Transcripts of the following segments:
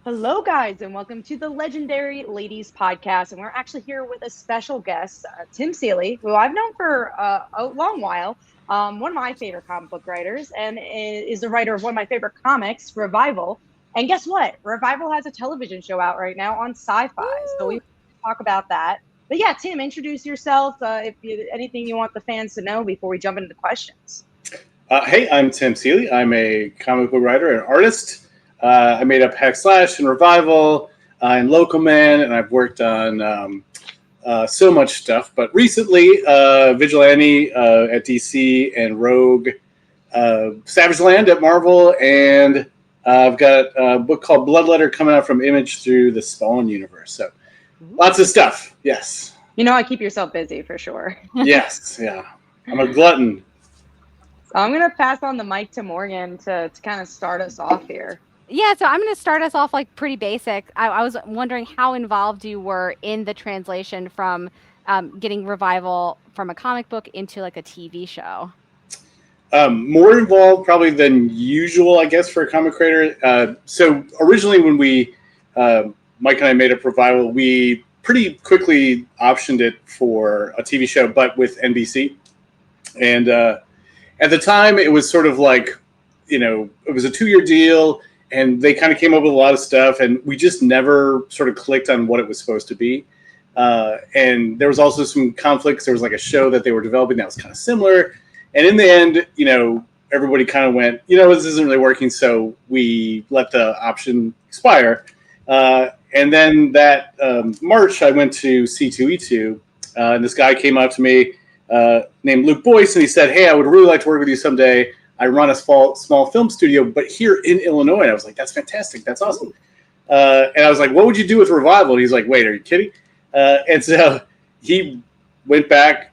Hello, guys, and welcome to the Legendary Ladies Podcast. And we're actually here with a special guest, Tim Seeley, who I've known for a long while. One of my favorite comic book writers, and is the writer of one of my favorite comics, Revival. And guess what? Revival has a television show out right now on SyFy's. So we talk about that. But yeah, Tim, introduce yourself. Anything you want the fans to know before we jump into the questions. Hey, I'm Tim Seeley. I'm a comic book writer and artist. I made up Hack Slash and Revival and Local Man, and I've worked on so much stuff. But recently, Vigilante at DC and Rogue, Savage Land at Marvel, and I've got a book called Bloodletter coming out from Image through the Spawn universe. So lots of stuff. Yes. You know, I keep yourself busy for sure. Yes. Yeah. I'm a glutton. So I'm going to pass on the mic to Morgan to kind of start us off here. Yeah, so I'm going to start us off like pretty basic. I was wondering how involved you were in the translation from getting Revival from a comic book into like a TV show. More involved probably than usual, I guess, for a comic creator. So originally when Mike and I made up Revival, we pretty quickly optioned it for a TV show, but with NBC. And at the time, it was sort of like, it was a 2-year deal, and they kind of came up with a lot of stuff, and we just never sort of clicked on what it was supposed to be. And there was also some conflicts. There was like a show that they were developing that was kind of similar. And in the end, everybody kind of went, this isn't really working, so we let the option expire. And then that March, I went to C2E2, and this guy came up to me named Luke Boyce, and he said, hey, I would really like to work with you someday. I run a small film studio, but here in Illinois. And I was like, that's fantastic. That's awesome. And I was like, what would you do with Revival? And he's like, wait, are you kidding? And so he went back,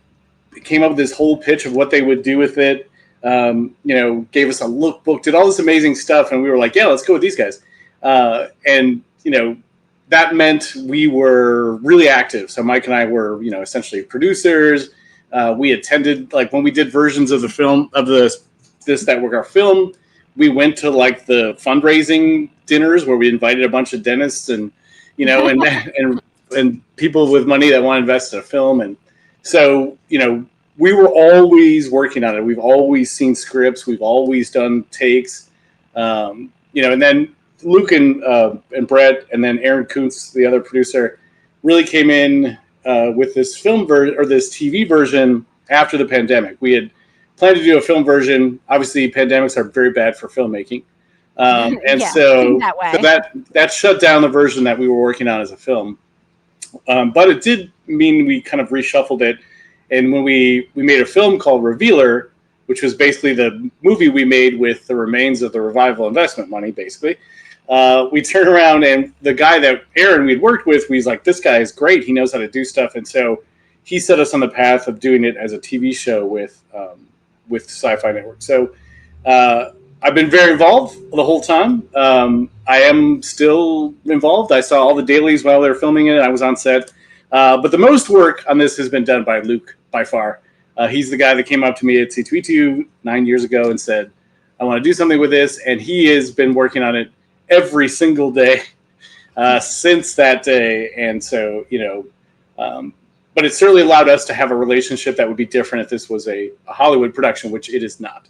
came up with this whole pitch of what they would do with it, gave us a lookbook, did all this amazing stuff. And we were like, yeah, let's go with these guys. And that meant we were really active. So Mike and I were, essentially producers. We attended, like when we did versions of the film, of this that were our film, we went to like the fundraising dinners where we invited a bunch of dentists and, and people with money that want to invest in a film. And so, we were always working on it. We've always seen scripts. We've always done takes, and then Luke and Brett, and then Aaron Kuntz, the other producer, really came in with this film version or this TV version after the pandemic. We had planned to do a film version. Obviously, pandemics are very bad for filmmaking, and so that shut down the version that we were working on as a film. But it did mean we kind of reshuffled it, and when we made a film called Revealer, which was basically the movie we made with the remains of the Revival investment money, basically. We turned around, and the guy that Aaron we'd worked with, we was like, this guy is great. He knows how to do stuff. And so he set us on the path of doing it as a TV show with Sci-Fi Network. So I've been very involved the whole time. I am still involved. I saw all the dailies while they were filming it. I was on set. But the most work on this has been done by Luke by far. He's the guy that came up to me at C2E2 9 years ago and said, I want to do something with this. And he has been working on it every single day since that day. And so, but it certainly allowed us to have a relationship that would be different if this was a Hollywood production, which it is not.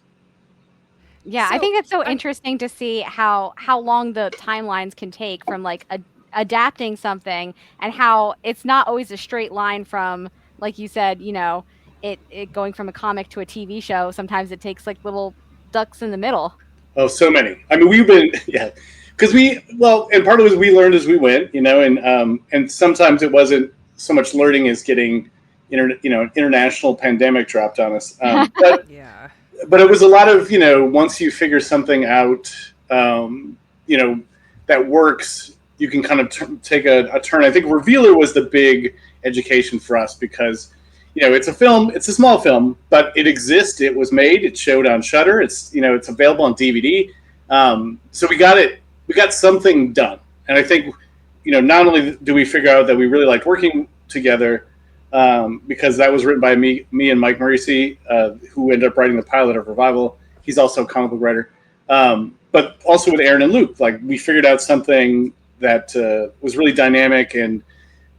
Yeah, I think it's so interesting to see how long the timelines can take from like adapting something, and how it's not always a straight line from, like you said, it going from a comic to a TV show. Sometimes it takes like little ducks in the middle. Oh, so many. I mean, we've been, because and part of it was we learned as we went, and sometimes it wasn't so much learning as getting, international pandemic dropped on us. But but it was a lot of, once you figure something out, that works, you can kind of take a turn. I think Revealer was the big education for us because, it's a film, it's a small film, but it exists. It was made, it showed on Shudder. It's, it's available on DVD. So we got something done. And I think, not only do we figure out that we really liked working together, because that was written by me and Mike Morisi, who ended up writing the pilot of Revival. He's also a comic book writer. But also with Aaron and Luke, like we figured out something that was really dynamic and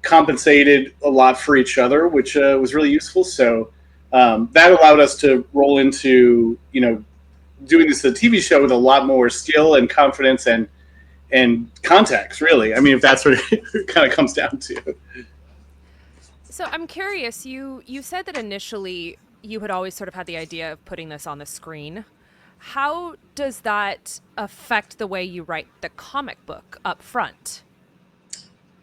compensated a lot for each other, which was really useful. So that allowed us to roll into, doing this as a TV show with a lot more skill and confidence and context, really. I mean, if that's what it kind of comes down to. So I'm curious, you said that initially you had always sort of had the idea of putting this on the screen. How does that affect the way you write the comic book up front?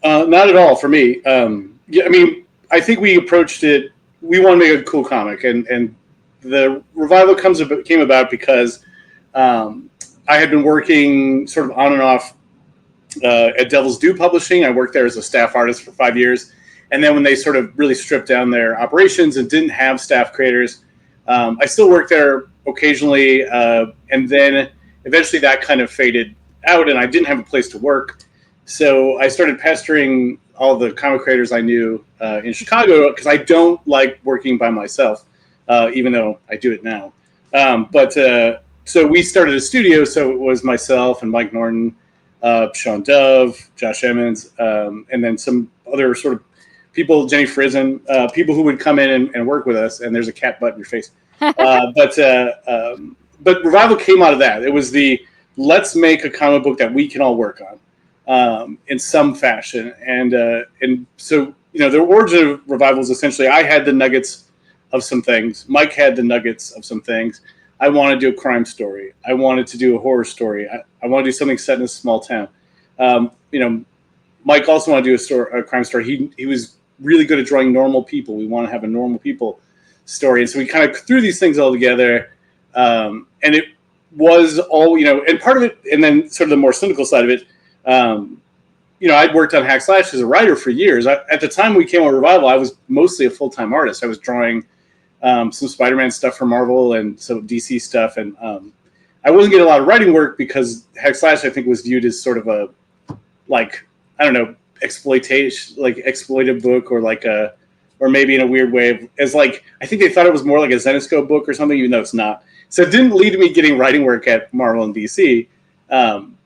Not at all for me. I think we approached it, we want to make a cool comic, and the revival came about because I had been working sort of on and off at Devil's Due Publishing. I worked there as a staff artist for 5 years. And then when they sort of really stripped down their operations and didn't have staff creators, I still worked there occasionally. And then eventually that kind of faded out and I didn't have a place to work. So I started pestering all the comic creators I knew in Chicago because I don't like working by myself, even though I do it now. So we started a studio. So it was myself and Mike Norton, Sean Dove, Josh Emmons, and then some other sort of people, Jenny Frizen, people who would come in and work with us. And there's a cat butt in your face. But Revival came out of that. It was let's make a comic book that we can all work on in some fashion. And so, the origin of Revival is essentially I had the nuggets of some things. Mike had the nuggets of some things. I wanted to do a crime story. I wanted to do a horror story. I want to do something set in a small town. Mike also wanted to do a crime story. He was really good at drawing normal people. We want to have a normal people story. And so we kind of threw these things all together. And it was all, and part of it, and then sort of the more cynical side of it, I'd worked on Hack Slash as a writer for years. At the time we came on Revival, I was mostly a full-time artist. I was drawing some Spider-Man stuff for Marvel and some DC stuff. And I wasn't getting a lot of writing work because Hack Slash, I think, was viewed as sort of a, exploitive book or maybe in a weird way I think they thought it was more like a Zenescope book or something, even though it's not. So it didn't lead to me getting writing work at Marvel and DC,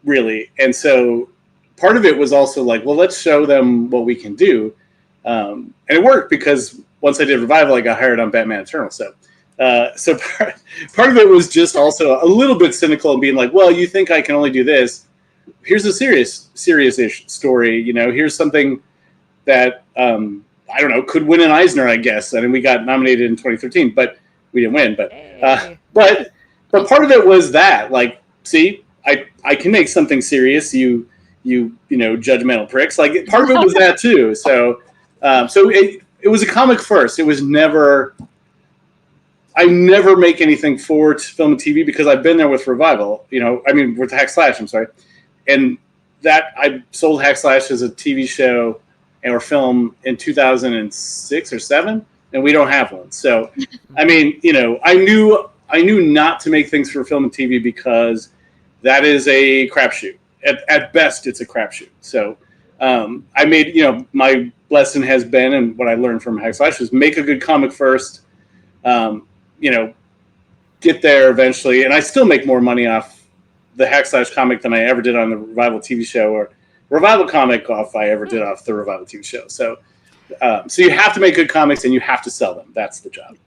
really. And so part of it was also let's show them what we can do. And it worked because once I did Revival, I got hired on Batman Eternal. So part of it was just also a little bit cynical and being like, well, you think I can only do this? Here's a serious-ish story. Here's something that could win an Eisner, I guess. I mean, we got nominated in 2013, but we didn't win. But part of it was that, see, I can make something serious. You judgmental pricks. Part of it was that too. So it was a comic first. It was never. I never make anything for film and TV because I've been there with Revival. With Hack Slash. I'm sorry. And that I sold Hack Slash as a TV show or film in 2006 or 7, and we don't have one. So, I knew not to make things for film and TV because that is a crapshoot. At best, it's a crapshoot. So, I made, my lesson has been, and what I learned from Hack Slash is make a good comic first, get there eventually. And I still make more money off the Hack Slash comic than I ever did on the Revival TV show or Revival comic off I ever did off the Revival TV show. So you have to make good comics and you have to sell them. That's the job.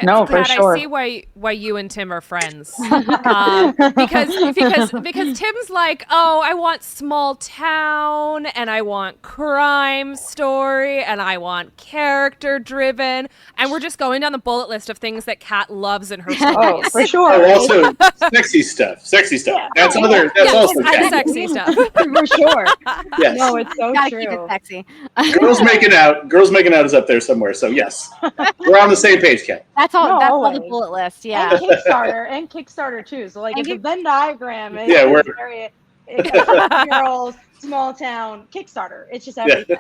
No, for sure. I see why you and Tim are friends. Because Tim's like, oh, I want small town and I want crime story and I want character driven, and we're just going down the bullet list of things that Kat loves in her stories. Oh, for sure. Also, sexy stuff. Yeah. That's also Kat. Sexy stuff. For sure. Yes. No, it's so Gotta true. keep it sexy. Girls making out is up there somewhere. So yes, we're on the same page, Kat. That's all. No, that's all always. the bullet list. Yeah. And Kickstarter too. So it's a Venn diagram. We're girls, small town, Kickstarter. It's just everything.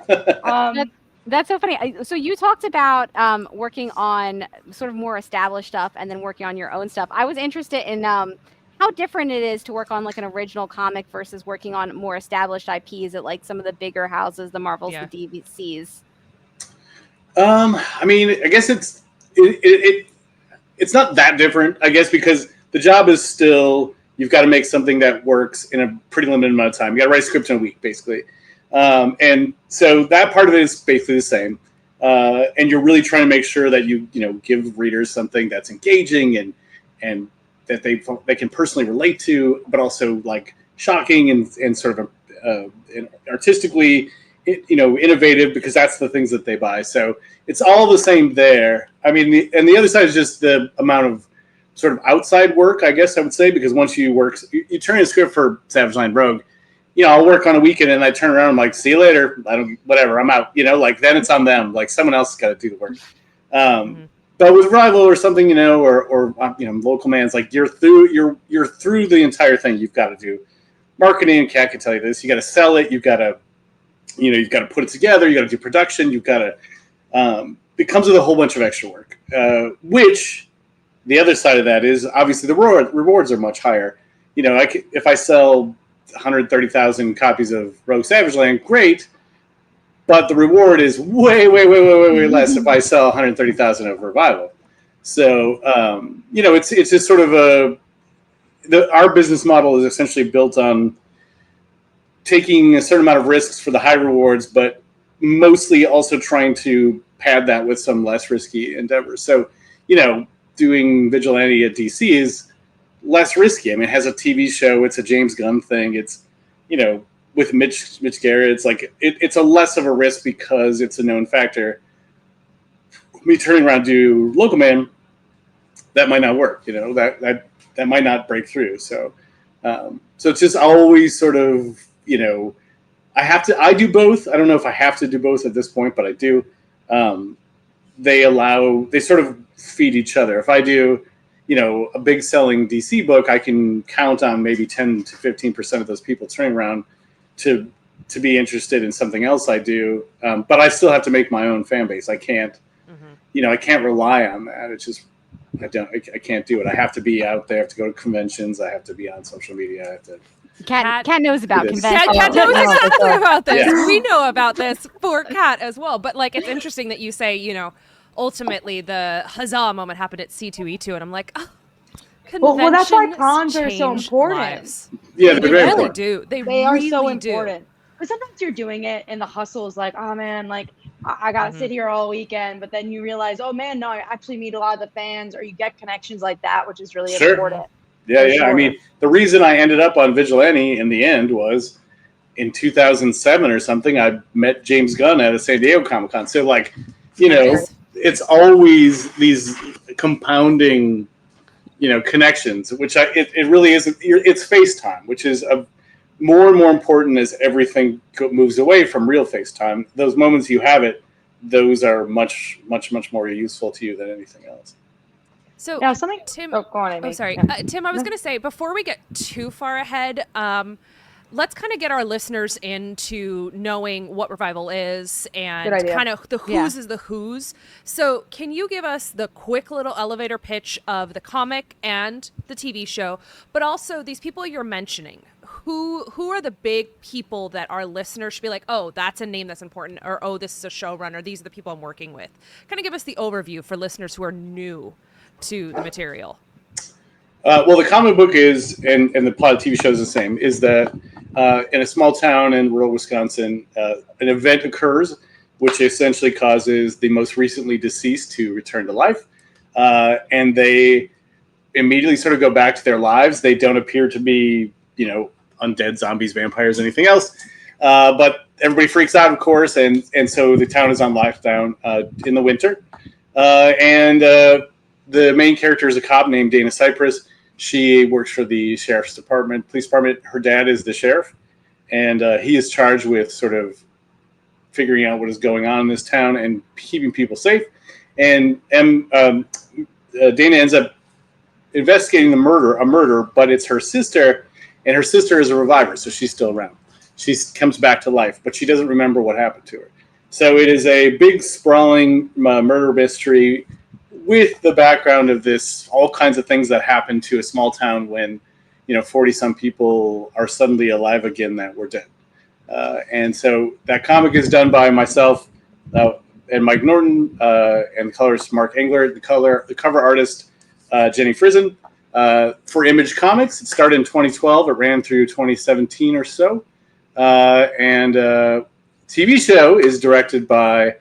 That's so funny. So you talked about working on sort of more established stuff and then working on your own stuff. I was interested in how different it is to work on an original comic versus working on more established IPs at some of the bigger houses, the Marvels, the DCs. I guess it's not that different, I guess, because the job is still, you've got to make something that works in a pretty limited amount of time. You got to write a script in a week, basically. And so that part of it is basically the same. And you're really trying to make sure that you give readers something that's engaging and that they can personally relate to, but also like shocking and sort of artistically, innovative, because that's the things that they buy. So it's all the same there. I mean, and the other side is just the amount of sort of outside work, I guess I would say, because once you turn in a script for Savage Land Rogue, I'll work on a weekend and I turn around and I'm like, see you later. Whatever, I'm out. Like then it's on them. Like someone else has got to do the work. But with Rival or something, or Local Man's, like you're through the entire thing. You've got to do marketing, and Kat can tell you this. You got to sell it. You've got to put it together. You got to do production. You've got to. It comes with a whole bunch of extra work. Which the other side of that is obviously the rewards are much higher. If I sell 130,000 copies of Rogue Savage Land, great, but the reward is way less if I sell 130,000 of Revival. So it's just sort of our business model is essentially built on taking a certain amount of risks for the high rewards, but mostly also trying to pad that with some less risky endeavors. So doing Vigilante at DC is less risky. I mean, it has a TV show. It's a James Gunn thing. It's, with Mitch Garrett, it's like it's a less of a risk because it's a known factor. Me turning around to do Local Man, that might not work. That might not break through. So it's just always sort of I do both. I don't know if I have to do both at this point, but I do. They sort of feed each other. If I do a big selling DC book, I can count on maybe 10 to 15% of those people turning around to be interested in something else I do. But I still have to make my own fan base. I can't, I can't rely on that. It's just, I can't do it. I have to be out there. I have to go to conventions. I have to be on social media. I have to. Kat knows about conventions. Kat knows exactly about this. Yeah. We know about this for Kat as well. But it's interesting that you say, ultimately the huzzah moment happened at C2E2, and I'm like, oh, well, that's why cons are so important. Lives. Yeah, they really do. They are really so important. Because sometimes you're doing it, and the hustle is like, oh man, like I gotta sit here all weekend. But then you realize, oh man, no, I actually meet a lot of the fans, or you get connections like that, which is really important. Yeah. Sure. I mean, the reason I ended up on Vigilante in the end was in 2007 or something. I met James Gunn at a San Diego Comic-Con. So it's always these compounding, connections, which it really is. It's FaceTime, which is more and more important as everything moves away from real FaceTime. Those moments you have it, those are much more useful to you than anything else. So now something, Tim. Go on, Amy. Oh, sorry, Tim. I was going to say before we get too far ahead, let's kind of get our listeners into knowing what Revival is and kind of the who's is the who's. So can you give us the quick little elevator pitch of the comic and the TV show, but also these people you're mentioning? Who are the big people that our listeners should be like, oh, that's a name that's important, or oh, this is a showrunner. These are the people I'm working with. Kind of give us the overview for listeners who are new to the material. Well, the comic book is, and the plot of the TV show is the same, is that in a small town in rural Wisconsin, an event occurs which essentially causes the most recently deceased to return to life. And they immediately sort of go back to their lives. They don't appear to be, undead, zombies, vampires, anything else. But everybody freaks out, of course, and so the town is on lockdown in the winter. The main character is a cop named Dana Cypress. She works for the sheriff's department, police department. Her dad is the sheriff, and he is charged with sort of figuring out what is going on in this town and keeping people safe. And Dana ends up investigating a murder, but it's her sister, and her sister is a reviver, so she's still around. She comes back to life, but she doesn't remember what happened to her. So it is a big, sprawling murder mystery with the background of this, all kinds of things that happen to a small town when, 40-some people are suddenly alive again that were dead. And so that comic is done by myself and Mike Norton, and the colorist Mark Engler, the cover artist Jenny Frizen. for Image Comics. It started in 2012. It ran through 2017 or so. And TV show is directed by,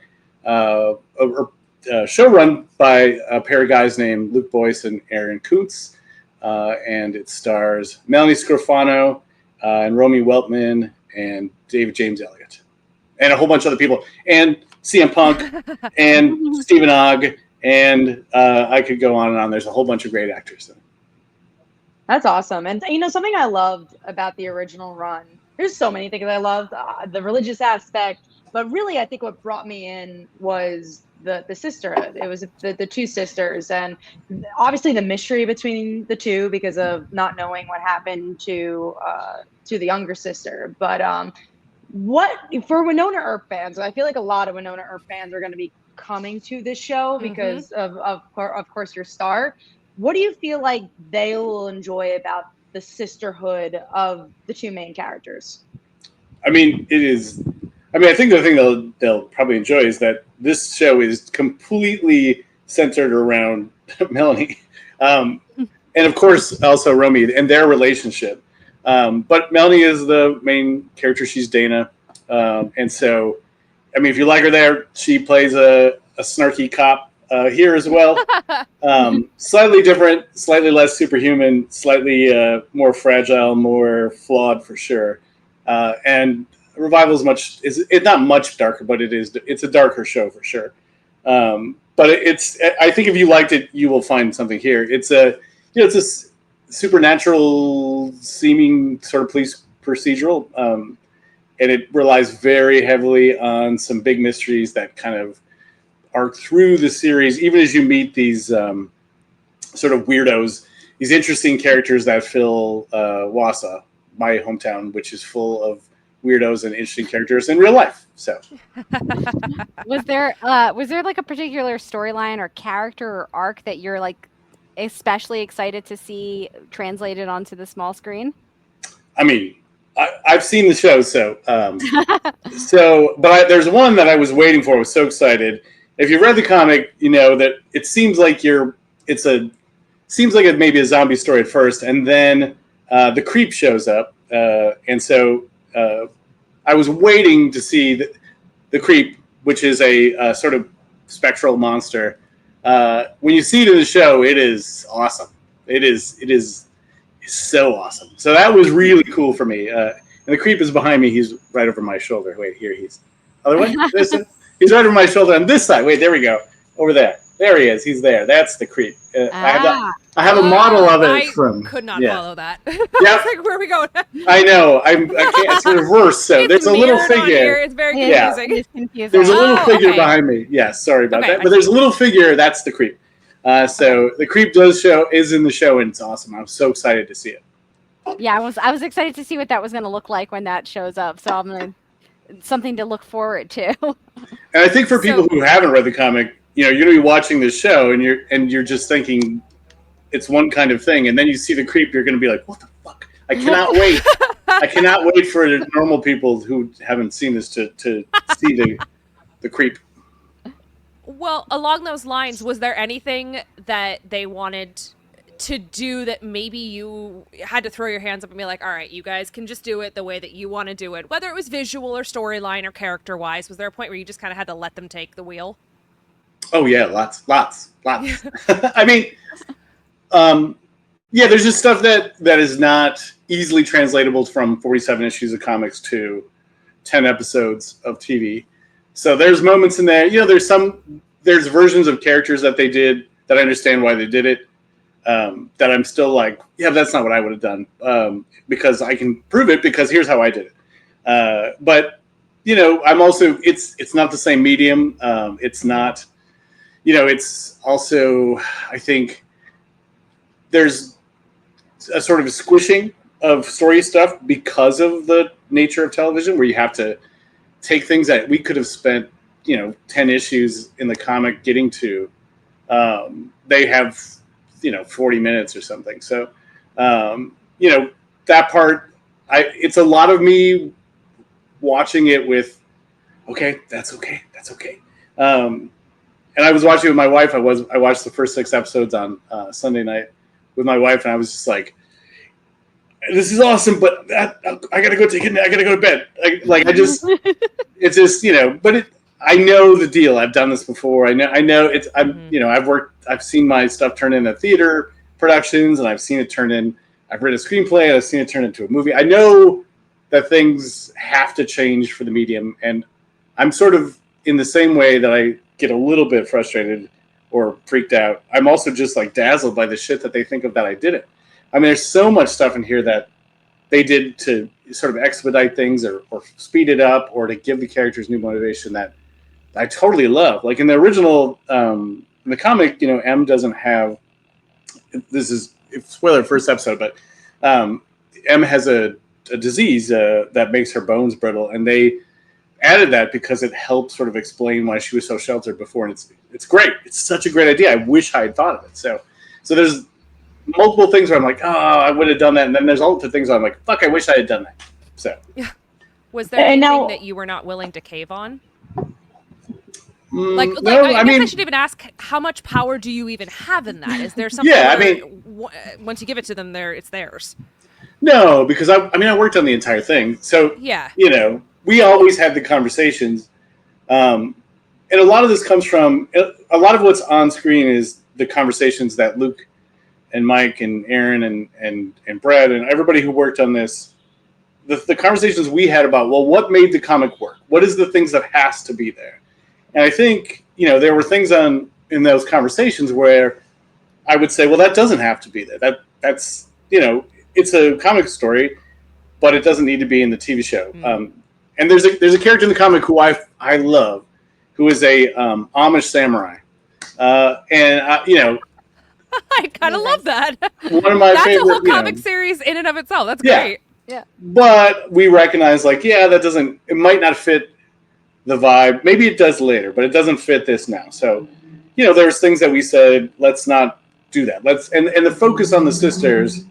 show run by a pair of guys named Luke Boyce and Aaron Kuntz. And it stars Melanie Scrofano and Romy Weltman and David James Elliott. And a whole bunch of other people. And CM Punk and Stephen Ogg. And I could go on and on. There's a whole bunch of great actors in it. That's awesome. And, something I loved about the original run, there's so many things I loved, the religious aspect, but really I think what brought me in was the sisterhood. It was the two sisters, and obviously the mystery between the two because of not knowing what happened to the younger sister. But what for Wynonna Earp fans, I feel like a lot of Wynonna Earp fans are going to be coming to this show because of course your star. What do you feel like they will enjoy about the sisterhood of the two main characters? I think the thing they'll probably enjoy is that this show is completely centered around Melanie. And of course, also Romy and their relationship. But Melanie is the main character. She's Dana. And so, if you like her there, she plays a snarky cop here as well. Slightly different, slightly less superhuman, slightly more fragile, more flawed for sure. And Revival is not much darker, but it's a darker show for sure. But I think if you liked it, you will find something here. It's a supernatural seeming sort of police procedural, and it relies very heavily on some big mysteries that kind of arc through the series, even as you meet these sort of weirdos, these interesting characters that fill Wausau, my hometown, which is full of weirdos and interesting characters in real life. So was there like a particular storyline or character or arc that you're like especially excited to see translated onto the small screen? I've seen the show, but there's one that I was waiting for. I was so excited. If you read the comic, you know that it seems like it may be a zombie story at first, and then the Creep shows up, and so I was waiting to see the Creep, which is a sort of spectral monster. When you see it in the show, it is awesome. It is so awesome. So that was really cool for me. And the Creep is behind me. He's right over my shoulder. Wait, here he's other way. He's right over my shoulder on this side. Wait, there we go. Over there. There he is. He's there. That's the Creep. I have a model of it I could not follow that. Yeah. Like, where are we going? I know. I can't. It's reverse. So there's a little figure. It's very confusing. It's confusing. There's a little figure behind me. Yeah, sorry about that. But there's a little figure. That's the Creep. So the Creep is in the show, and it's awesome. I'm so excited to see it. Yeah, I was excited to see what that was going to look like when that shows up. So something to look forward to. And I think for people who haven't read the comic, you're going to be watching this show, and you're just thinking it's one kind of thing, and then you see the Creep, you're going to be like, what the fuck? I cannot wait. I cannot wait for the normal people who haven't seen this to see the Creep. Well, along those lines, was there anything that they wanted to do that maybe you had to throw your hands up and be like, all right, you guys can just do it the way that you want to do it, whether it was visual or storyline or character-wise? Was there a point where you just kind of had to let them take the wheel? Oh, yeah, lots. There's just stuff that is not easily translatable from 47 issues of comics to 10 episodes of TV. So there's moments in there, there's versions of characters that they did that I understand why they did it, that I'm still like, yeah, that's not what I would have done, because I can prove it because here's how I did it. But, I'm also, it's not the same medium. It's not, it's also, I think there's a sort of a squishing of story stuff because of the nature of television, where you have to take things that we could have spent, 10 issues in the comic getting to. They have, 40 minutes or something. So, that part, it's a lot of me watching it with, okay, that's okay. And I was watching with my wife. I watched the first 6 episodes on Sunday night with my wife, and I was just like, this is awesome, but I gotta go take it. I gotta go to bed. It's just, but I know the deal. I've done this before. I know it's, I've seen my stuff turn into theater productions, and I've seen it I've written a screenplay, and I've seen it turn into a movie. I know that things have to change for the medium, and I'm sort of in the same way that I get a little bit frustrated or freaked out. I'm also just like dazzled by the shit that they think of that I didn't. I mean, there's so much stuff in here that they did to sort of expedite things or speed it up or to give the characters new motivation that I totally love. Like in the original, in the comic, M doesn't have, this is spoiler first episode, but M has a disease that makes her bones brittle, and they added that because it helped sort of explain why she was so sheltered before, and it's great. It's such a great idea. I wish I had thought of it. So there's multiple things where I'm like, oh, I would have done that, and then there's all the things where I'm like, fuck, I wish I had done that. So was there anything that you were not willing to cave on? I guess I should even ask, how much power do you even have in that? Is there something? Yeah, once you give it to them, it's theirs. No, because I worked on the entire thing, so yeah, we always had the conversations, and a lot of this comes from a lot of what's on screen is the conversations that Luke and Mike and Aaron and Brad and everybody who worked on this, the conversations we had about, well, what made the comic work? What is the things that has to be there? And I think, there were things in those conversations where I would say, well, that doesn't have to be there. That's it's a comic story, but it doesn't need to be in the TV show. And there's a character in the comic who I love, who is a Amish samurai. I kind of love that. One of my favorite. That's a whole comic series in and of itself. That's great. Yeah. But we recognize, it might not fit the vibe. Maybe it does later, but it doesn't fit this now. So, there's things that we said, let's not do that. And the focus on the sisters,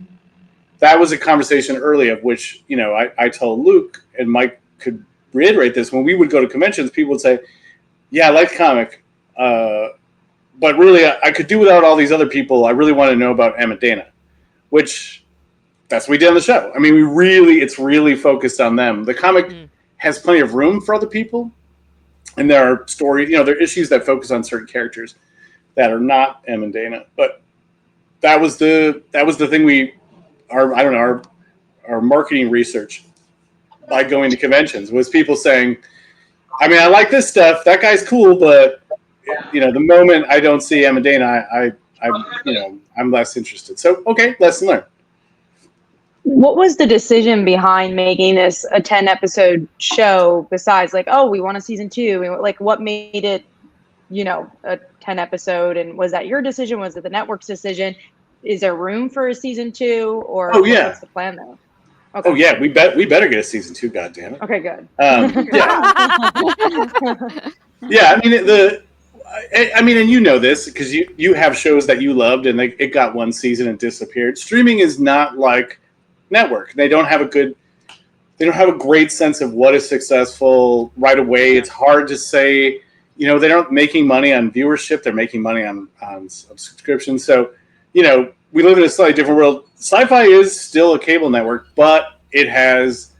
that was a conversation early of which, I told Luke, and Mike could reiterate this. When we would go to conventions, people would say, yeah, I like the comic, but really I could do without all these other people. I really want to know about Em and Dana, which that's what we did on the show. I mean, it's really focused on them. The comic has plenty of room for other people, and there are stories, there are issues that focus on certain characters that are not Em and Dana. But that was the thing our marketing research by going to conventions was people saying, I mean, I like this stuff. That guy's cool, but the moment I don't see Em and Dana, I'm less interested. So okay, lesson learned. What was the decision behind making this a 10-episode show besides we want a season 2? What made it, a 10-episode? And was that your decision? Was it the network's decision? Is there room for a season 2? Or what's the plan there? Okay. Oh yeah, we better get a season 2. God damn it. Okay, good. Yeah. I mean, and this because you have shows that you loved and it got one season and disappeared. Streaming is not like network. They don't have a great sense of what is successful right away. It's hard to say, they aren't making money on viewership. They're making money on subscriptions. So, we live in a slightly different world. SyFy is still a cable network, but it has,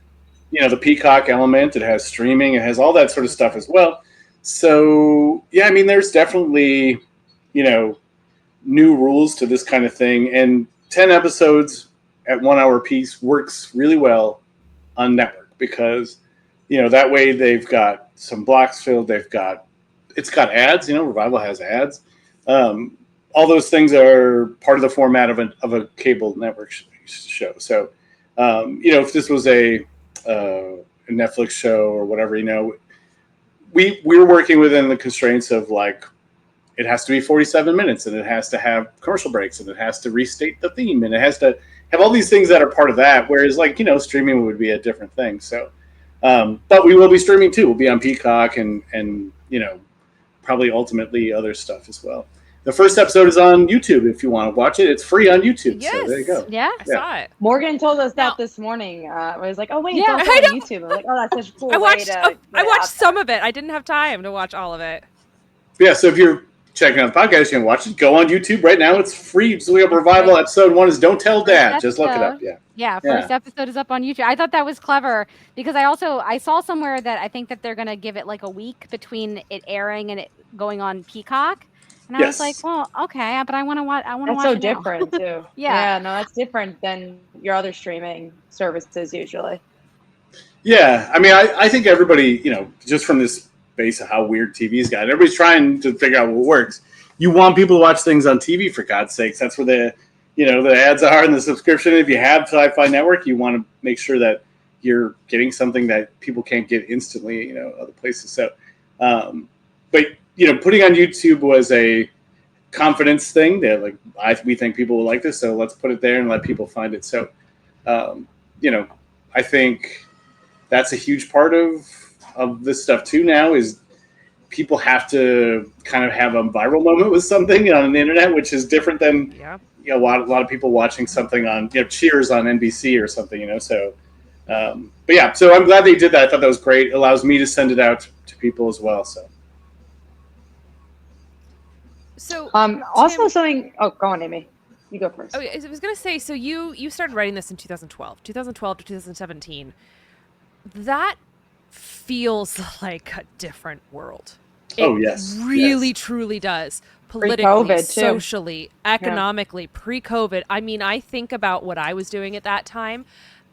the Peacock element. It has streaming. It has all that sort of stuff as well. So, yeah, I mean, there's definitely, new rules to this kind of thing. And 10 episodes at 1 hour piece works really well on network because, that way they've got some blocks filled. It's got ads, Revival has ads. All those things are part of the format of a cable network show. So, if this was a Netflix show or whatever, we're working within the constraints of it has to be 47 minutes and it has to have commercial breaks and it has to restate the theme and it has to have all these things that are part of that. Whereas streaming would be a different thing. So, but we will be streaming too. We'll be on Peacock and probably ultimately other stuff as well. The first episode is on YouTube if you want to watch it. It's free on YouTube. Yes. So there you go. Yeah. I saw it. Morgan told us that this morning. I was like, oh, wait, it's also on YouTube. I'm like, oh, that's such a cool I watched way to I watched some of it. I didn't have time to watch all of it. Yeah, so if you're checking out the podcast, you can watch it. Go on YouTube right now. It's free. So we have Revival. Episode 1 is Don't Tell Dad. Just look it up. Yeah, first episode is up on YouTube. I thought that was clever because I saw somewhere that I think that they're going to give it like a week between it airing and it going on Peacock. And I was like, well, okay, but I want to watch. That's so different too. Yeah, no, that's different than your other streaming services usually. Yeah, I mean, I think everybody, just from this base of how weird TV's got, everybody's trying to figure out what works. You want people to watch things on TV, for God's sakes. That's where the ads are and the subscription. If you have SyFy Network, you want to make sure that you're getting something that people can't get instantly, other places. So, but putting on YouTube was a confidence thing. That we think people will like this, so let's put it there and let people find it. So, I think that's a huge part of this stuff too now is people have to kind of have a viral moment with something on the internet, which is different than a lot of people watching something on Cheers on NBC or something, so but yeah, so I'm glad they did that. I thought that was great. It allows me to send it out to people as well. So also something. Oh, go on, Amy. You go first. Oh, I was gonna say. So you started writing this in 2012 to 2017. That feels like a different world. It really, truly does. Politically, socially, economically, pre-COVID. I mean, I think about what I was doing at that time,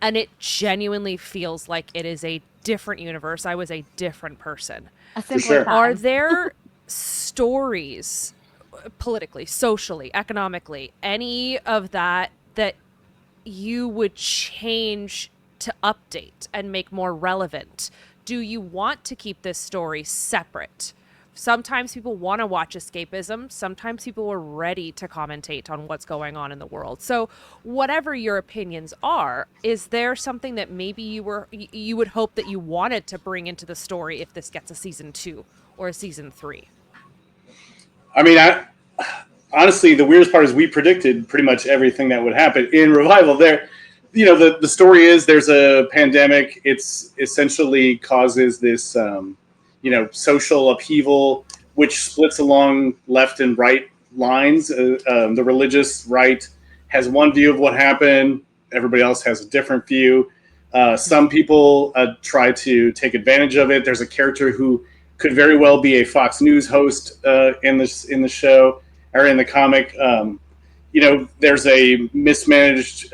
and it genuinely feels like it is a different universe. I was a different person. Are there stories, politically, socially, economically, any of that you would change to update and make more relevant? Do you want to keep this story separate? Sometimes people want to watch escapism. Sometimes people are ready to commentate on what's going on in the world. So whatever your opinions are, is there something that maybe you would hope that you wanted to bring into the story if this gets a season 2 or a season 3? I mean, honestly, the weirdest part is we predicted pretty much everything that would happen in Revival. The story is there's a pandemic. It's essentially causes this, social upheaval, which splits along left and right lines. The religious right has one view of what happened. Everybody else has a different view. Some people try to take advantage of it. There's a character who could very well be a Fox News host in the show or in the comic. There's a mismanaged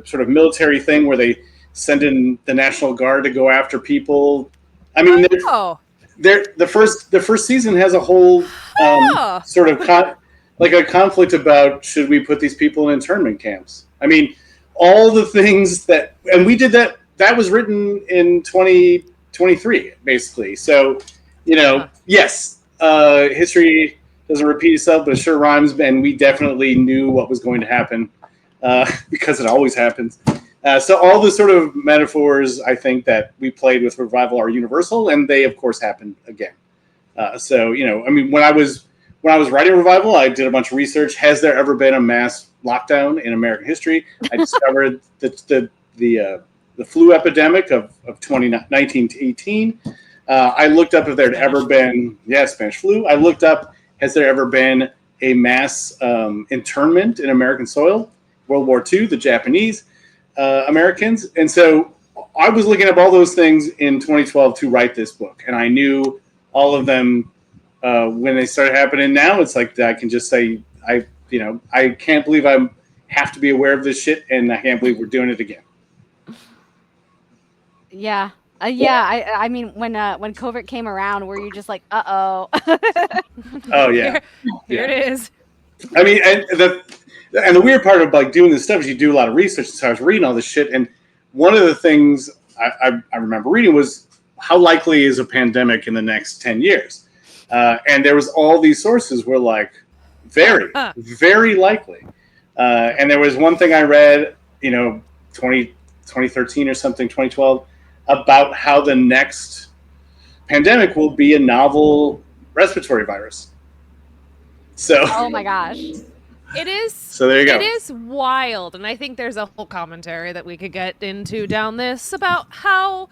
sort of military thing where they send in the National Guard to go after people. I mean, the first season has a whole sort of a conflict about should we put these people in internment camps. I mean, all the things and we did that was written in 2023, basically. So, yes, history doesn't repeat itself, but it sure rhymes, and we definitely knew what was going to happen because it always happens. So all the sort of metaphors I think that we played with Revival are universal, and they of course happened again. When I was writing Revival, I did a bunch of research. Has there ever been a mass lockdown in American history? I discovered the flu epidemic of 2019 to 18. I looked up if there had ever been Spanish flu. I looked up, has there ever been a mass internment in American soil? World War II, the Japanese Americans. And so I was looking up all those things in 2012 to write this book. And I knew all of them when they started happening. Now it's like I can just say, I can't believe I have to be aware of this shit, and I can't believe we're doing it again. Yeah. I mean, when COVID came around, were you just like, uh-oh? Oh, yeah. Here it is. I mean, and the weird part of doing this stuff is you do a lot of research. So I was reading all this shit, and one of the things I remember reading was how likely is a pandemic in the next 10 years? And there was all these sources were like, very, very likely. And there was one thing I read, 2013 or something, 2012, about how the next pandemic will be a novel respiratory virus. So, oh my gosh. It is. So there you go. It is wild. And I think there's a whole commentary that we could get into down this about how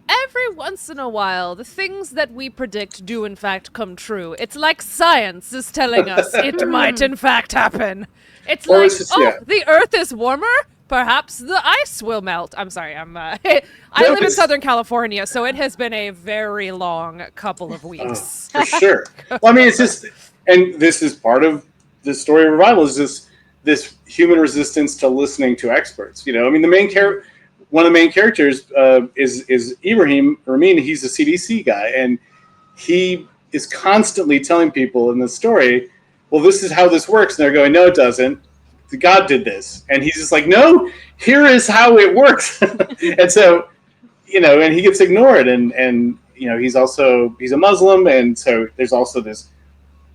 every once in a while, the things that we predict do in fact come true. It's like science is telling us it might in fact happen. It's Or like, it's just- yeah. the Earth is warmer? Perhaps the ice will melt. I'm sorry, I live in it's- Southern California, so it has been a very long couple of weeks. For sure. Well, I mean, it's just, and this is part of the story of revival, is this human resistance to listening to experts. You know, I mean, one of the main characters is Ibrahim Ramin. He's a CDC guy, and he is constantly telling people in the story, well, this is how this works. And they're going, no, it doesn't. God did this. And he's just like, no, here is how it works. And so, you know, and he gets ignored. And you know, he's a Muslim. And so there's also this,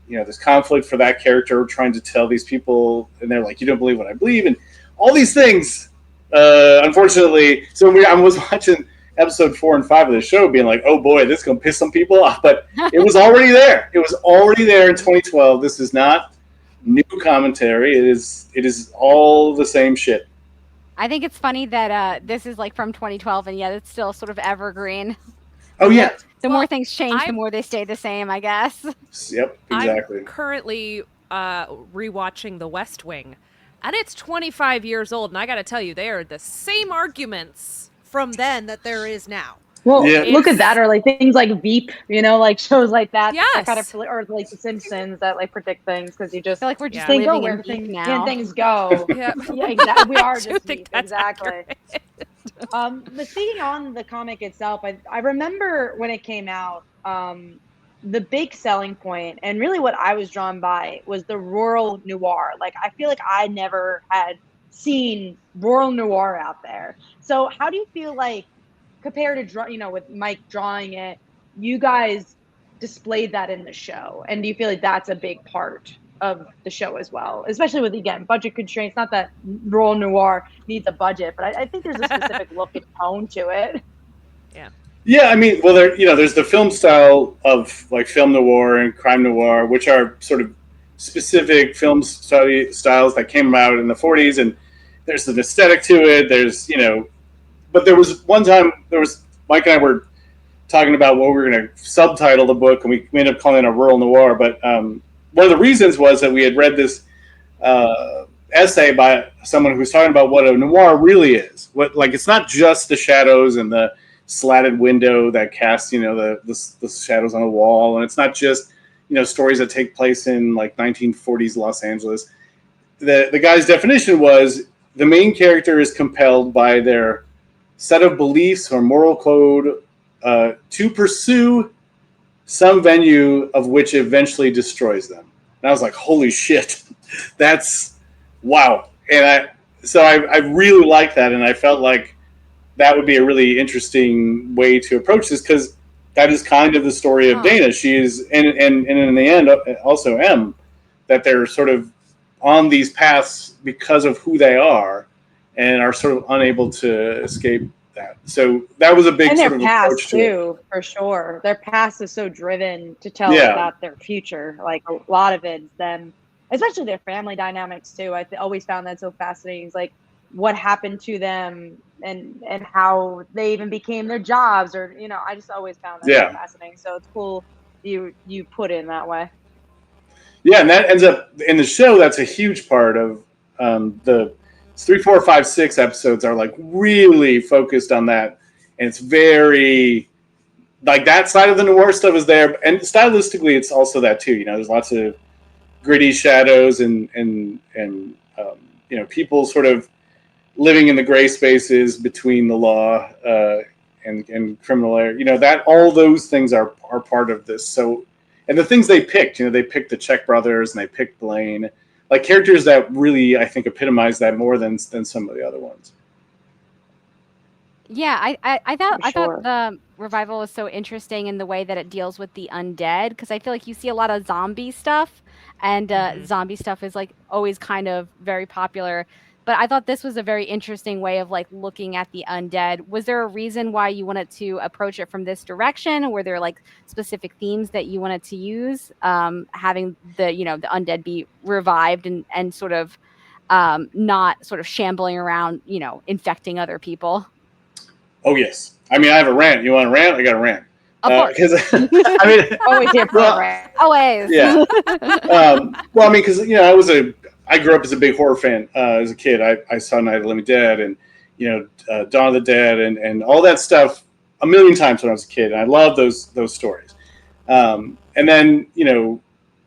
you know, this conflict for that character trying to tell these people, and they're like, you don't believe what I believe. And all these things, unfortunately. So I was watching episode 4 and 5 of the show being like, oh boy, this is going to piss some people off. But it was already there. It was already there in 2012. This is not new commentary. It is all the same shit. I think it's funny that this is like from 2012, and yet it's still sort of evergreen. Oh yeah. The more things change, the I'm- more they stay the same, I guess. Yep, exactly. I'm currently rewatching The West Wing, and it's 25 years old, and I gotta tell you, they are the same arguments from then that there is now. Well, Yeah. look at that, or like things like Veep, you know, like shows like that. Yes. That kind of, or like The Simpsons that like predict things because you just I feel like we're just think, oh, living where in Veep things, now. can things go? Yeah, Yeah, exactly. We are I do just think Veep, that's exactly. accurate. But speaking on the comic itself, I remember when it came out, the big selling point and really what I was drawn by was the rural noir. Like, I feel like I never had seen rural noir out there. So how do you feel like, compared to, you know, with Mike drawing it, you guys displayed that in the show? And do you feel like that's a big part of the show as well, especially with, again, budget constraints? Not that rural noir needs a budget, but I think there's a specific look and tone to it. Yeah, I mean, well, there's the film style of like film noir and crime noir, which are sort of specific film study styles that came out in the 40s, and there's an aesthetic to it. There's, you know, but there was one time Mike and I were talking about what we were going to subtitle the book, and we ended up calling it a rural noir. But one of the reasons was that we had read this essay by someone who was talking about what a noir really is. What, like, it's not just the shadows and the slatted window that casts, you know, the shadows on a wall, and it's not just, you know, stories that take place in like 1940s Los Angeles. The guy's definition was the main character is compelled by their set of beliefs or moral code to pursue some venue of which eventually destroys them. And I was like, holy shit, that's wow. And I really liked that, and I felt like that would be a really interesting way to approach this, because that is kind of the story of Dana. She is, and in the end, also M, that they're sort of on these paths because of who they are, and are sort of unable to escape that. So that was a big And sort their of past approach to too, for sure. Their past is so driven to tell Yeah. about their future. Like, a lot of it's them, especially their family dynamics too. I always found that so fascinating. It's like what happened to them and how they even became their jobs, or, you know, I just always found that so fascinating. So it's cool you put it in that way. Yeah, and that ends up in the show. That's a huge part of the 3, 4, 5, 6 episodes are like really focused on that, and it's very like that side of the noir stuff is there, and stylistically, it's also that too. You know, there's lots of gritty shadows and you know, people sort of living in the gray spaces between the law and criminal area. You know, that all those things are part of this. So, and the things they picked, you know, they picked the Czech brothers and they picked Blaine, like characters that really, I think, epitomize that more than some of the other ones. Yeah, I For sure. thought the revival was so interesting in the way that it deals with the undead, because I feel like you see a lot of zombie stuff, and zombie stuff is like always kind of very popular. But I thought this was a very interesting way of like looking at the undead. Was there a reason why you wanted to approach it from this direction? Were there like specific themes that you wanted to use, having the, you know, the undead be revived and sort of not sort of shambling around, you know, infecting other people? Oh yes. I mean, I have a rant. You want a rant? I got a rant. Of course. Because I mean, Always here for Well, a rant. Always. yeah. Well, I mean, because I grew up as a big horror fan as a kid. I saw Night of the Living Dead and Dawn of the Dead and all that stuff a million times when I was a kid. And I loved those stories. And then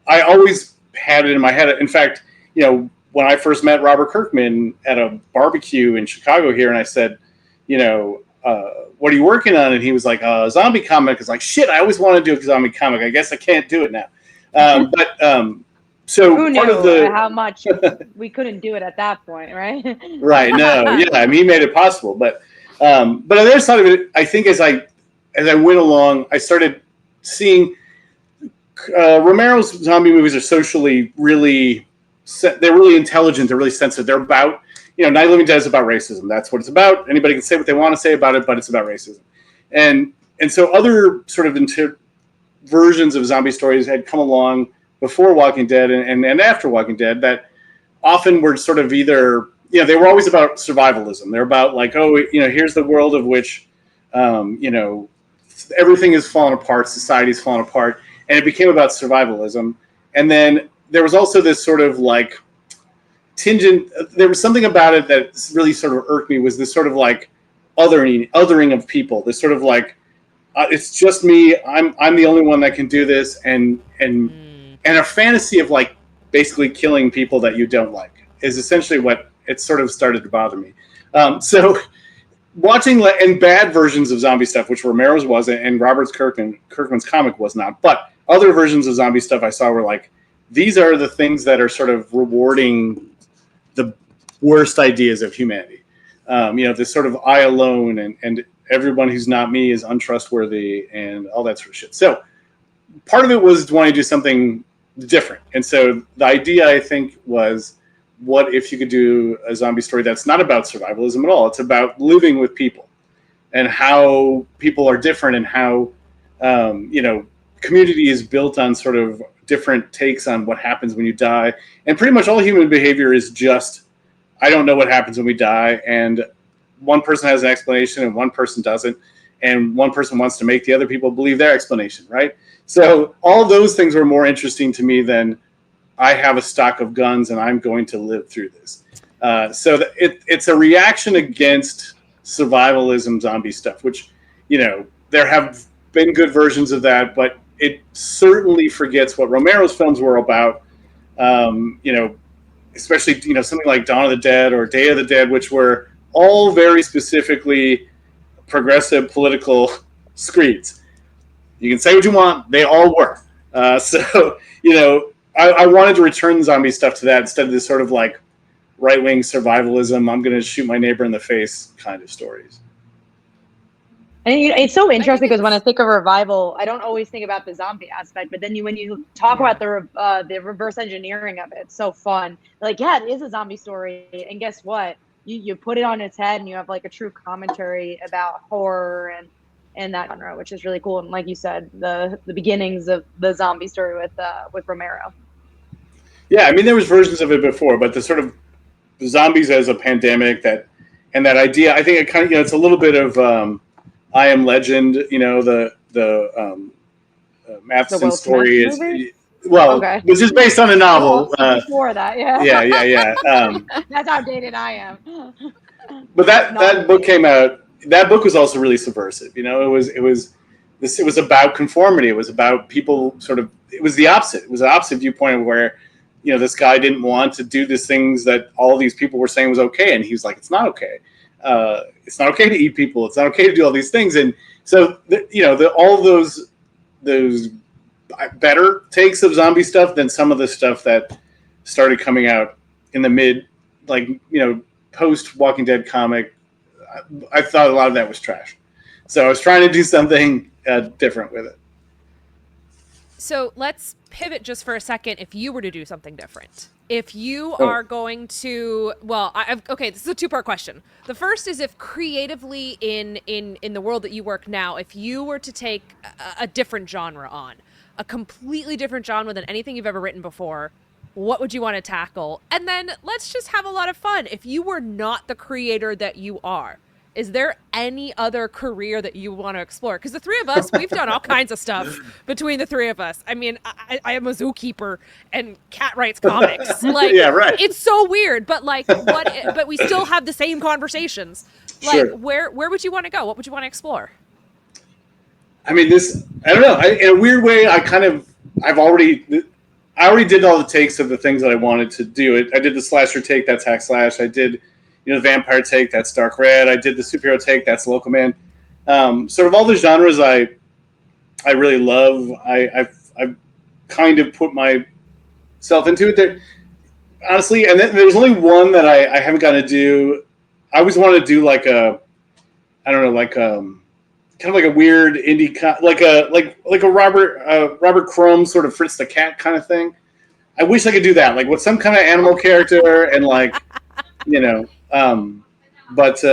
I always had it in my head. In fact, when I first met Robert Kirkman at a barbecue in Chicago here, and I said, what are you working on? And he was like, a zombie comic. It's like, shit, I always wanted to do a zombie comic. I guess I can't do it now. So who knew part of how much we couldn't do it at that point, right? Right. No. Yeah. I mean, he made it possible. But on the other side of it, I think as I went along, I started seeing Romero's zombie movies are socially they're really intelligent. They're really sensitive. They're about, Night of the Living Dead is about racism. That's what it's about. Anybody can say what they want to say about it, but it's about racism. And so other sort of versions of zombie stories had come along before Walking Dead and after Walking Dead that often were sort of either, they were always about survivalism. They're about like, here's the world of which, everything is falling apart, society's falling apart, and it became about survivalism. And then there was also this sort of like there was something about it that really sort of irked me, was this sort of like othering of people, this sort of like, it's just me, I'm the only one that can do this, and a fantasy of like basically killing people that you don't like is essentially what it sort of started to bother me. So watching and bad versions of zombie stuff, which Romero's wasn't, and Kirkman's comic was not, but other versions of zombie stuff I saw were like, these are the things that are sort of rewarding the worst ideas of humanity. This sort of I alone and everyone who's not me is untrustworthy and all that sort of shit. So part of it was wanting to do something different. And so the idea, I think, was, what if you could do a zombie story that's not about survivalism at all? It's about living with people and how people are different, and how, community is built on sort of different takes on what happens when you die. And pretty much all human behavior is just, I don't know what happens when we die. And one person has an explanation and one person doesn't. And one person wants to make the other people believe their explanation, right? So all those things were more interesting to me than, I have a stock of guns and I'm going to live through this. So it's a reaction against survivalism zombie stuff, which, there have been good versions of that, but it certainly forgets what Romero's films were about. Especially, something like Dawn of the Dead or Day of the Dead, which were all very specifically progressive political screeds. You can say what you want. They all were. I wanted to return zombie stuff to that instead of this sort of like right-wing survivalism, I'm going to shoot my neighbor in the face kind of stories. And it's so interesting because when I think of revival, I don't always think about the zombie aspect, but then when you talk about the reverse engineering of it, it's so fun. Like, yeah, it is a zombie story, and guess what? You put it on its head, and you have like a true commentary about horror and that genre, which is really cool. And like you said, the beginnings of the zombie story with Romero. Yeah, I mean, there was versions of it before, but the sort of zombies as a pandemic, that idea, I think it kind of, it's a little bit of I Am Legend, the Matheson story is, okay. Which is based on a novel. Before that, yeah. Yeah. That's how dated I am. But that book came out. That book was also really subversive. It was about conformity. It was about people sort of. It was the opposite. It was the opposite viewpoint where, this guy didn't want to do these things that all these people were saying was okay, and he was like, it's not okay. It's not okay to eat people. It's not okay to do all these things. And so, all those better takes of zombie stuff than some of the stuff that started coming out in the post Walking Dead comic. I thought a lot of that was trash. So I was trying to do something different with it. So let's pivot just for a second. If you were to do something different, if you are going to, okay, this is a two-part question. The first is, if creatively in the world that you work now, if you were to take a different genre on, a completely different genre than anything you've ever written before, what would you want to tackle? And then let's just have a lot of fun. If you were not the creator that you are, is there any other career that you want to explore? Because the three of us, we've done all kinds of stuff between the three of us. I mean, I am a zookeeper and Kat writes comics. Like, yeah, right. It's so weird, but like, but we still have the same conversations. Like, Sure. where would you want to go? What would you want to explore? I mean, I don't know. In a weird way, I already did all the takes of the things that I wanted to do. I did the slasher take, that's hack slash. I did, the vampire take, that's dark red. I did the superhero take, that's local man. Sort of all the genres I really love. I've kind of put myself into it there, honestly. And then there's only one that I haven't gotten to do. I always wanted to do like a, I don't know, like kind of like a weird indie, like a Robert Crumb sort of Fritz the Cat kind of thing. I wish I could do that, like with some kind of animal character and like, but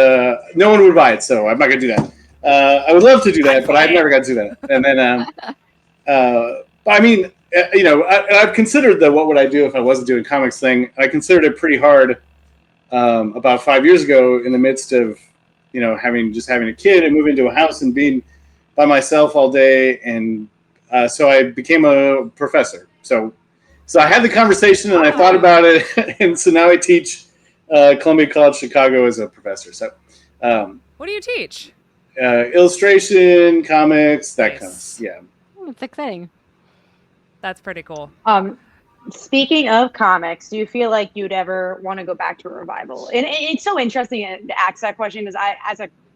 no one would buy it, so I'm not gonna do that. I would love to do that, but I've never got to do that. And then, but I mean, I've considered the what would I do if I wasn't doing comics thing. I considered it pretty hard about 5 years ago in the midst of having a kid and moving into a house and being by myself all day. And so I became a professor. So I had the conversation and I thought about it. And so now I teach Columbia College Chicago as a professor. So what do you teach? Illustration, comics, that kind of, yeah. It's exciting. That's pretty cool. Speaking of comics, do you feel like you'd ever want to go back to a revival? And it's so interesting to ask that question because I,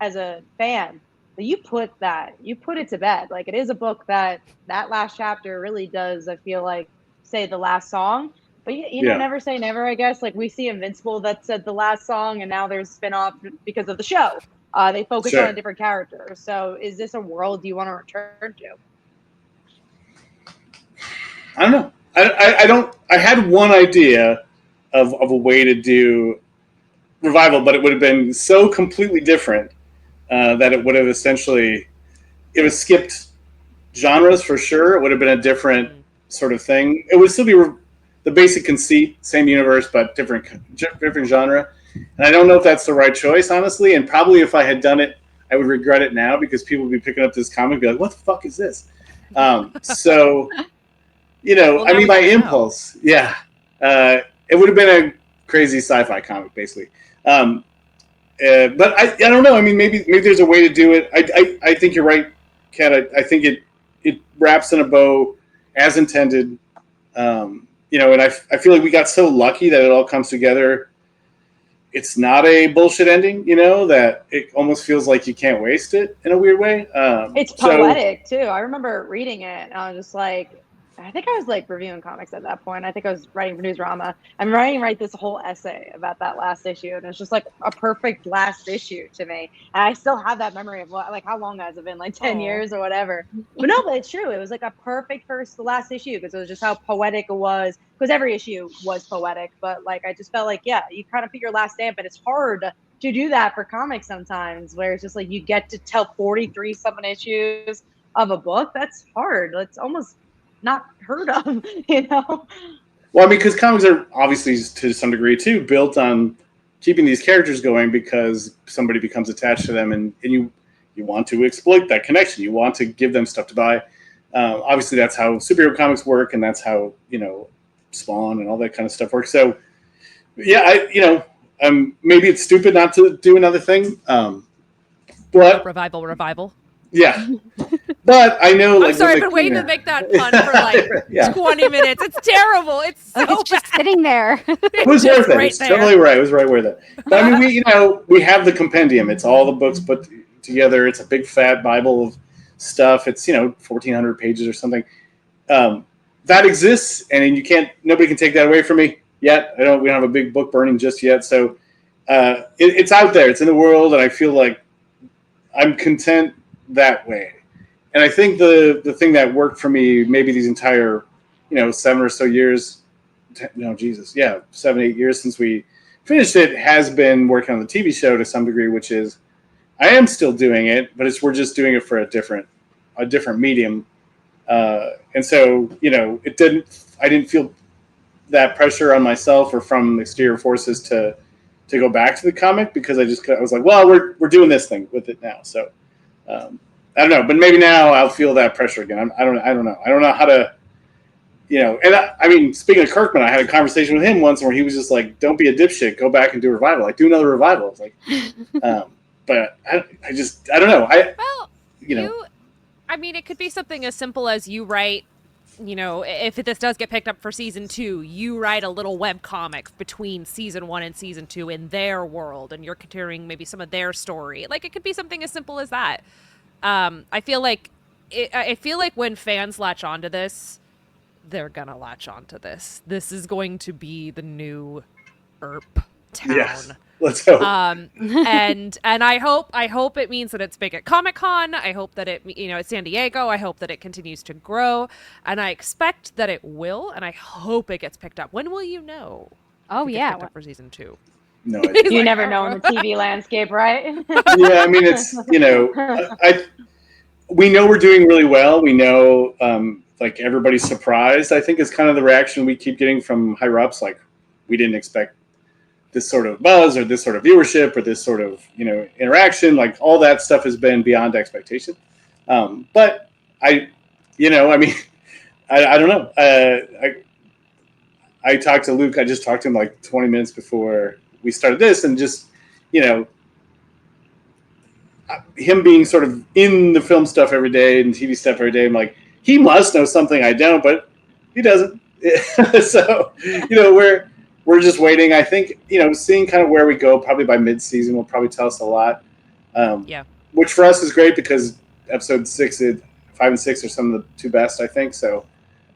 as a fan, you put it to bed. Like, it is a book that last chapter really does, I feel like, say the last song. But you know, never say never, I guess. Like, we see Invincible that said the last song, and now there's spin-off because of the show. They focus on a different character. So is this a world you want to return to? I don't know. I had one idea of a way to do revival, but it would have been so completely different that it would have essentially, it was skipped genres for sure. It would have been a different sort of thing. It would still be the basic conceit, same universe, but different genre. And I don't know if that's the right choice, honestly. And probably if I had done it, I would regret it now because people would be picking up this comic and be like, what the fuck is this? So... I mean, by impulse, it would have been a crazy sci-fi comic, basically. But I don't know. I mean, maybe there's a way to do it. I think you're right, Kat. I think it wraps in a bow as intended. And I feel like we got so lucky that it all comes together. It's not a bullshit ending, that it almost feels like you can't waste it in a weird way. It's poetic too. I remember reading it and I was just like, I think I was like reviewing comics at that point. I think I was writing for Newsrama. I'm write this whole essay about that last issue, and it's just like a perfect last issue to me. And I still have that memory of like how long has it been, like 10 years or whatever. But it's true. It was like a perfect last issue because it was just how poetic it was. Because every issue was poetic, but like I just felt like you kind of put your last stamp, and it's hard to do that for comics sometimes, where it's just like you get to tell 43 something issues of a book. That's hard. It's almost not heard of, Well, I mean, because comics are obviously to some degree too built on keeping these characters going because somebody becomes attached to them, and you want to exploit that connection. You want to give them stuff to buy. Obviously, that's how superhero comics work, and that's how Spawn and all that kind of stuff works. So, maybe it's stupid not to do another thing, but revival. Yeah. But I know, I'm sorry, I've been waiting to make that pun for like 20 minutes. It's terrible. It's so it's just sitting there. It was worth it. Right it's totally right. It was right worth it. But I mean, we have the compendium. It's all the books put together. It's a big fat Bible of stuff. It's 1,400 pages or something. That exists, and nobody can take that away from me yet. We don't have a big book burning just yet. So it's out there. It's in the world, and I feel like I'm content that way. And I think the thing that worked for me maybe these entire 7 or so years, 7, 8 years since we finished it, has been working on the TV show to some degree, which is I am still doing it, but we're just doing it for a different medium. And so I didn't feel that pressure on myself or from exterior forces to to go back to the comic because I was like, well, we're doing this thing with it now. So I don't know, but maybe now I'll feel that pressure again. I don't know. I don't know how to, and I mean, speaking of Kirkman, I had a conversation with him once where he was just like, don't be a dipshit, go back and do a revival. Like, do another revival. It's like, but I don't know. I mean, it could be something as simple as you write, if this does get picked up for season 2, you write a little web comic between season 1 and season 2 in their world, and you're continuing maybe some of their story. Like, it could be something as simple as that. I feel like when fans latch onto this, they're gonna latch onto this. This is going to be the new Earp town. Yes. Let's hope. And I hope it means that it's big at Comic-Con. I hope that it's San Diego. I hope that it continues to grow, and I expect that it will. And I hope it gets picked up. When will you know? Oh yeah, picked up for season 2. No, you never know in the TV landscape, right? Yeah, I mean, it's we know we're doing really well. We know, like, everybody's surprised, I think, is kind of the reaction we keep getting from higher ups. Like, we didn't expect this sort of buzz or this sort of viewership or this sort of, interaction. Like, all that stuff has been beyond expectation. But I don't know. I talked to Luke. I just talked to him like 20 minutes before we started this, and just, him being sort of in the film stuff every day and TV stuff every day. I'm like, he must know something I don't, but he doesn't. So, we're just waiting. I think, seeing kind of where we go probably by mid-season will probably tell us a lot. Which for us is great because episode 5 and 6 are some of the 2 best, I think. So,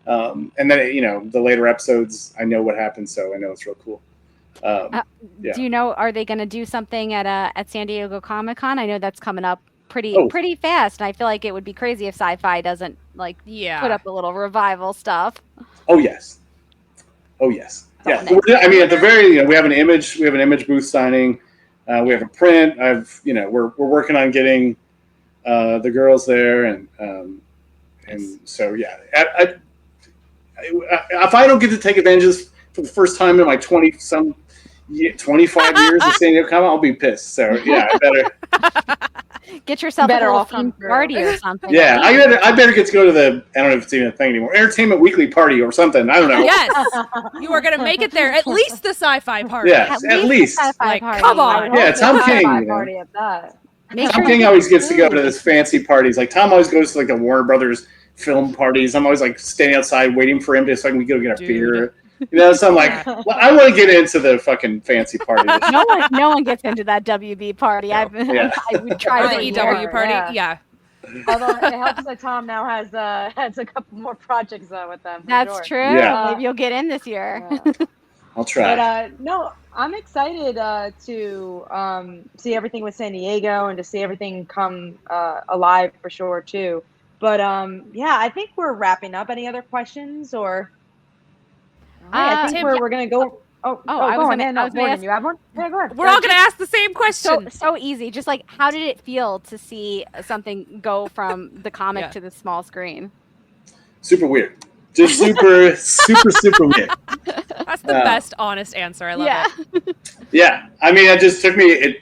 and then, the later episodes, I know what happens, so I know it's real cool. Do you know, are they going to do something at San Diego Comic-Con? I know that's coming up pretty fast, and I feel like it would be crazy if SyFy doesn't put up a little revival stuff. Oh yes. Yeah. I mean, at the very, we have an image booth signing. We have a print. We're working on getting the girls there, and so yeah. If I don't get to take advantage of this for the first time in my 25 years of San Diego Comic, I'll be pissed. So yeah, I better get yourself a little themed party or something. Yeah, I better get to go to the, I don't know if it's even a thing anymore, Entertainment Weekly party or something. I don't know. Yes, you are going to make it there. At least the SyFy party. Yes, at least. Party. Come on. Yeah, Tom King. Party at that. Tom King always gets to go to this fancy parties. Like, Tom always goes to like the Warner Brothers film parties. I'm always like standing outside waiting for him so I can go get a beer. So I'm like, well, I want to get into the fucking fancy party. No one gets into that WB party. No. I would try the EW party. Yeah. Although it helps that Tom now has a couple more projects with them. That's true. Yeah. Maybe you'll get in this year. Yeah. I'll try. But no, I'm excited to see everything with San Diego and to see everything come alive for sure too. But I think we're wrapping up. Any other questions or? I think we're going to go. Oh, I was going to ask. You have one? Yeah, go ahead. We're all going to ask the same question. So easy. Just like, how did it feel to see something go from the comic to the small screen? Super weird. Just super, super weird. That's the best honest answer. I love it. Yeah. I mean, it just took me,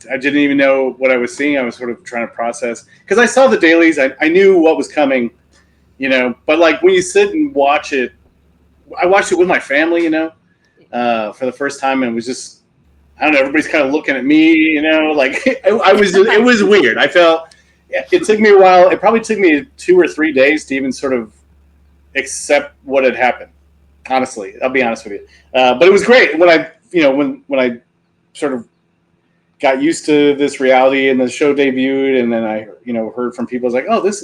I didn't even know what I was seeing. I was sort of trying to process. Because I saw the dailies. I knew what was coming, But like when you sit and watch it, I watched it with my family, for the first time, and it was just, I don't know, everybody's kind of looking at me, like it was weird. I felt it took me a while. It probably took me 2 or 3 days to even sort of accept what had happened. Honestly, I'll be honest with you. But it was great when when I sort of got used to this reality and the show debuted, and then I heard from people, I was like, oh, this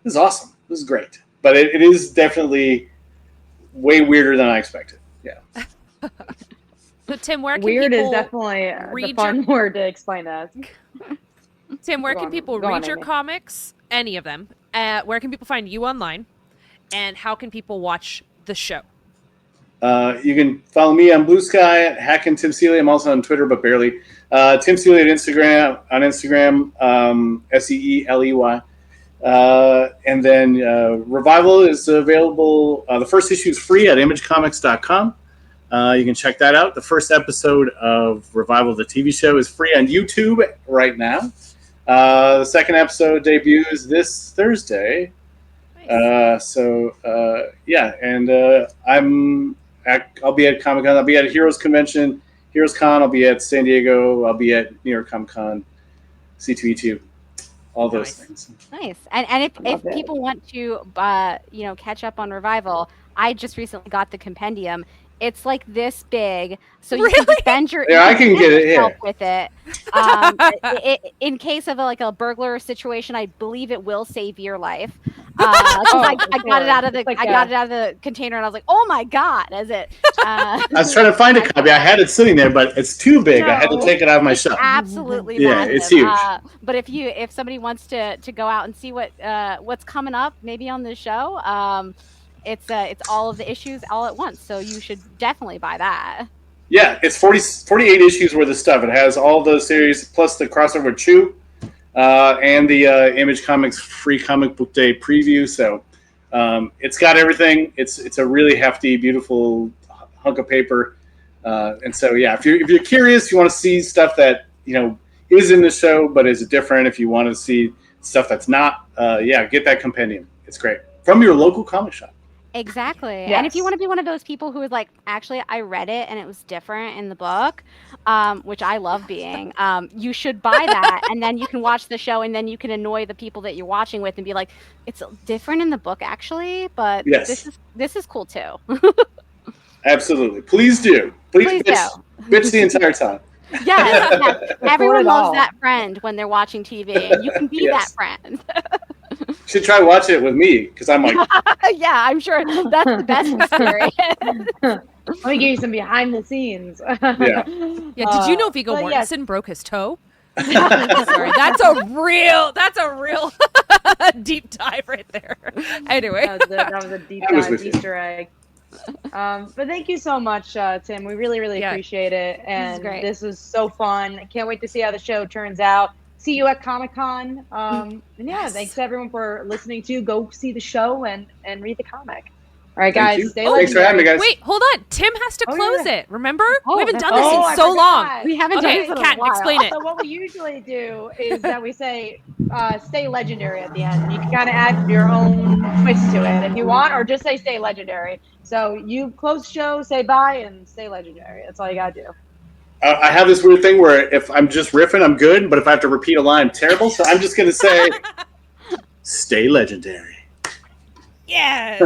is awesome. This is great. But it is definitely way weirder than I expected. Yeah. So Tim, where can weird people is definitely the fun word to explain that. Tim, where can people read your comics? Any of them? Where can people find you online? And how can people watch the show? You can follow me on Blue Sky at Hackin' Tim Seeley. I'm also on Twitter, but barely. Tim Seeley on Instagram, Seeley. And then Revival is available. The first issue is free at imagecomics.com. You can check that out. The first episode of Revival of the TV show is free on YouTube right now. The second episode debuts this Thursday. Nice. And I'll be at Comic-Con. I'll be at Heroes Convention, Heroes Con. I'll be at San Diego. I'll be at New York Comic Con, C2E2, all those things. Nice. And if people want to, catch up on Revival, I just recently got the compendium. It's like this big, so you can spend your I can get it with it. In case of a burglar situation, I believe it will save your life. I got it out of the container, and I was like, "Oh my god!" I was trying to find a copy. I had it sitting there, but it's too big. I had to take it out of my shelf. Absolutely, massive. It's huge. But if somebody wants to go out and see what's coming up, maybe on the show, it's all of the issues all at once. So you should definitely buy that. Yeah, it's 48 issues worth of stuff. It has all those series plus the crossover with Chew. And the Image Comics free comic book day preview. So it's got everything. It's a really hefty, beautiful hunk of paper. And so, yeah, if you're curious, you want to see stuff that, is in the show, but is different. If you want to see stuff that's not, get that compendium. It's great. From your local comic shop. Exactly. Yes. And if you want to be one of those people who is like, actually, I read it and it was different in the book, which I love being, you should buy that. And then you can watch the show, and then you can annoy the people that you're watching with and be like, it's different in the book, actually, but this is cool, too. Absolutely. Please do. Please bitch the entire time. Yes. Everyone loves that friend when they're watching TV, and you can be that friend. You should try watching it with me, because I'm like... Yeah, I'm sure that's the best experience. Let me give you some behind the scenes. Yeah. Did you know Viggo Mortensen broke his toe? Sorry, that's a real deep dive right there. Anyway. That was a deep dive Easter egg. But thank you so much, Tim. We really, really appreciate it. And this was so fun. I can't wait to see how the show turns out. See you at Comic-Con. Thanks everyone for listening to. Go see the show and read the comic. All right, guys. Stay Thanks for having me, guys. Wait, hold on. Tim has to close it. Remember? We haven't done this in so long. We haven't done this in a while. Kat, explain it. So what we usually do is that we say, stay legendary at the end. You can kind of add your own twist to it if you want, or just say stay legendary. So you close the show, say bye, and stay legendary. That's all you got to do. I have this weird thing where if I'm just riffing, I'm good. But if I have to repeat a line, I'm terrible. So I'm just going to say, stay legendary. Yes.